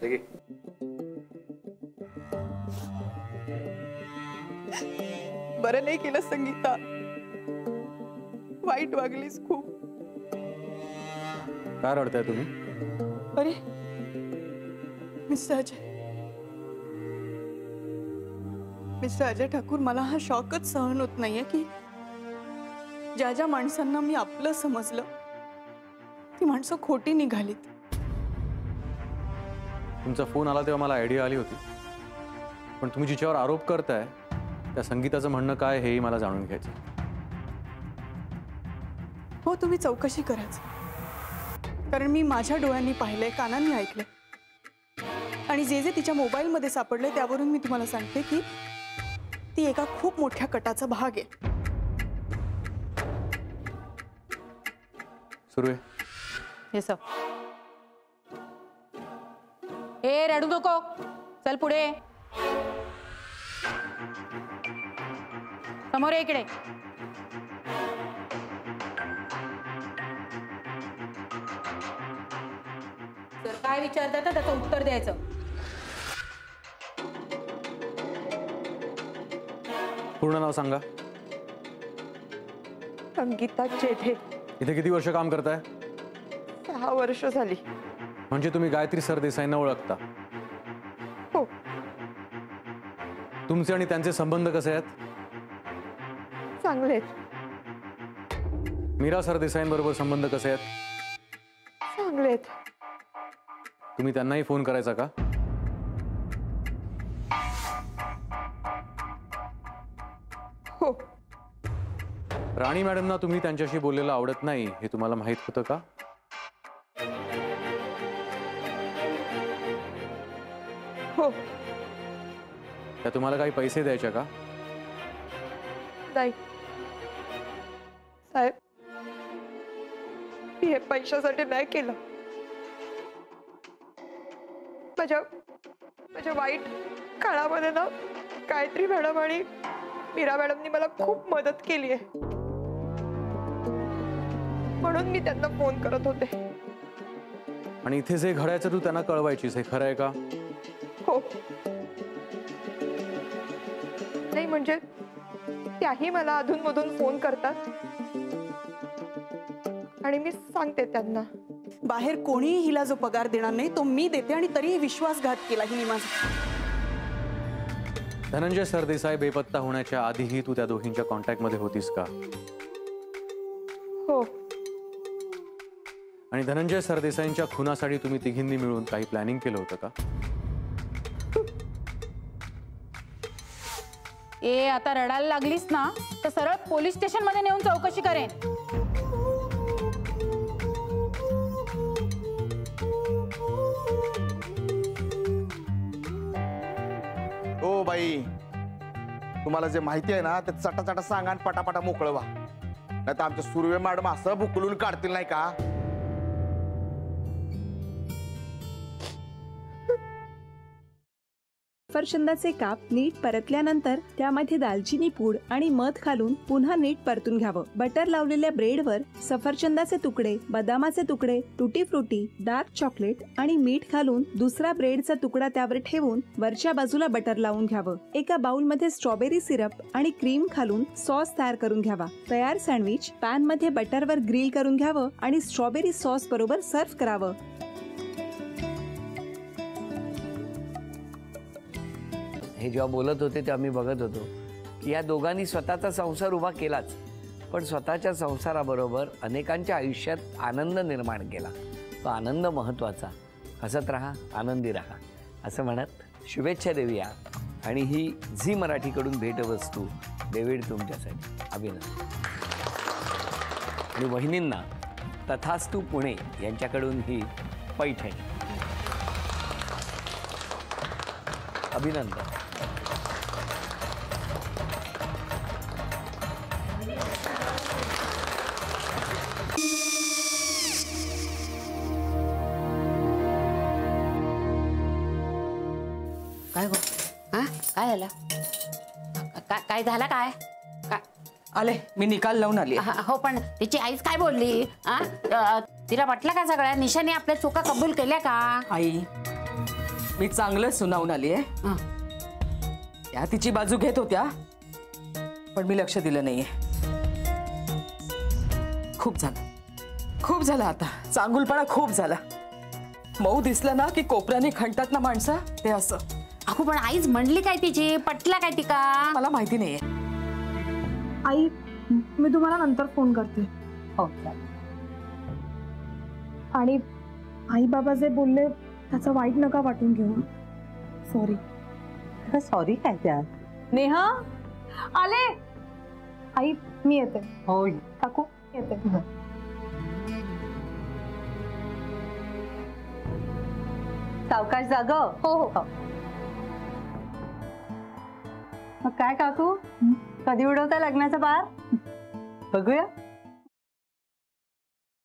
घे. बरं नाही केलं संगीता, वाईट वागलीस खूप. काय रडताय तुम्ही? अरे मिस्टर अजय ठाकूर, मला हा शॉकच सहन होत नाहीये की ज्या ज्या माणसांना मी आपलं समजलं ती माणसं खोटी निघालीत. तुमचा फोन आला तेव्हा मला आयडिया आली होती, पण तुम्ही जिच्यावर आरोप करताय त्या संगीताचं म्हणणं काय हेही मला जाणून घ्यायचं. हो, तुम्ही चौकशी करायचं, कारण मी माझ्या डोळ्यांनी पाहिलंय, कानांनी ऐकलंय, आणि जे जे तिच्या मोबाईलमध्ये सापडले त्यावरून मी तुम्हाला सांगते की ती एका खूप मोठ्या कटाचा भाग आहे. सुरू आहे हे सब. ए रडू नको, चल पुढे, समोर ये इकडे. जर काय विचारतात तर त्याचं उत्तर द्यायचं. पूर्ण नाव सांगा. संगीता चेठे. इथे किती वर्ष काम करताय? 6 वर्ष झाली. म्हणजे तुम्ही गायत्री सरदेसाईंना ओळखता? हो. तुमचे आणि त्यांचे संबंध कसे आहेत? चांगले. मीरा सरदेसाईंबरोबर संबंध कसे आहेत? चांगले. तुम्ही त्यांनाही फोन करायचा का? हो. राणी मॅडमना तुम्ही त्यांच्याशी बोललेलं आवडत नाही हे तुम्हाला माहित होतं का? हो. त्या तुम्हाला काही पैसे द्यायच्या का? नाही साहेब, मी हे पैशासाठी नाही केलं. माझ्या वाईट काळामध्ये ना गायत्री मॅडम आणि मीरा मॅडमनी मला खूप मदत केली आहे, म्हणून मी त्यांना फोन करत होते. आणि इथे जे घडायचं तू त्यांना कळवायचीस, हे खरं आहे का? हो. नाही म्हणजे त्याही मला अधूनमधून फोन करतात आणि मी सांगते त्यांना. बाहेर कोणीही हिला जो पगार देणार नाही तो मी देते, आणि तरीही विश्वासघात केला हिने माझा. धनंजय सरदेसाई बेपत्ता होण्याच्या आधीही तू त्या दोघींच्या कॉन्टॅक्टमध्ये होतीस का? हो. आणि धनंजय सरदेसाईंच्या खुनासाठी तुम्ही तिघींनी मिळून काही प्लॅनिंग केलं होतं का? ए आता रडायला लागलीस ना तर सरळ पोलीस स्टेशन मध्ये नेऊन चौकशी करेन. ओ बाई, तुम्हाला जे माहिती आहे ना ते चटाचटा सांगा आणि पटापटा मोकळं व्हा, नाही तर आमच्या सुर्वे मॅडम असं बुकलून काढतील नाही का? सफरचंदाचे काप नीट परतल्यानंतर त्यामध्ये दालचिनी पूड आणि मध घालून पुन्हा नीट परतून घ्यावं. बटर लावलेल्या ब्रेडवर सफरचंदाचे तुकडे, बदामाचे तुकडे, टुटी फ्रुटी, डार्क चॉकलेट आणि मीठ घालून दुसरा ब्रेडचा तुकडा त्यावर ठेवून वरच्या बाजूला बटर लावून घ्यावं. एका बाउलमध्ये स्ट्रॉबेरी सिरप आणि क्रीम घालून सॉस तयार करून घ्यावा. तयार सँडविच पॅन मध्ये बटरवर ग्रिल करून घ्यावं आणि स्ट्रॉबेरी सॉस बरोबर सर्व्ह करावं. हे जेव्हा बोलत होते तेव्हा मी बघत होतो की या दोघांनी स्वतःचा संसार उभा केलाच, पण स्वतःच्या संसाराबरोबर अनेकांच्या आयुष्यात आनंद निर्माण केला. तो आनंद महत्त्वाचा. हसत राहा, आनंदी राहा असं म्हणत शुभेच्छा देऊया. आणि ही झी मराठीकडून भेटवस्तू डेव्हिड तुमच्यासाठी. अभिनंदन. आणि वहिनींना तथास्तू पुणे यांच्याकडून ही पैठणी. अभिनंदन. काय गो? हा काय झालं? काय झालं? काय आले मी निकाल लावून आली. हो पण तिची आईच काय बोलली? तिला वाटलं का सगळ्या निशाने आपल्या चुका कबूल केल्या का? आई मी चांगलं सुनावून आली आहे. हं. त्या तिची बाजू घेत होत्या पण मी लक्ष दिलं नाहीये. खूप झालं आता. चांगुलपणा खूप झाला. मऊ दिसलं ना की कोपऱ्याने खणतात ना माणसं, ते असं. अगो पण आईच म्हणली काय तिची, पटला काय ती का? मला माहिती नाहीये. आई मी तुम्हाला नंतर फोन करते. हो आणि आई बाबा जे बोलले त्याचं वाईट नका वाटून घेऊ. सॉरी. सॉरी काय त्या? नेहा आले. आई मी येते. हो काकू येते. सावकाश जाग. हो हो. मग काय काकू, कधी उडवता लग्नाचा बार? बघूया.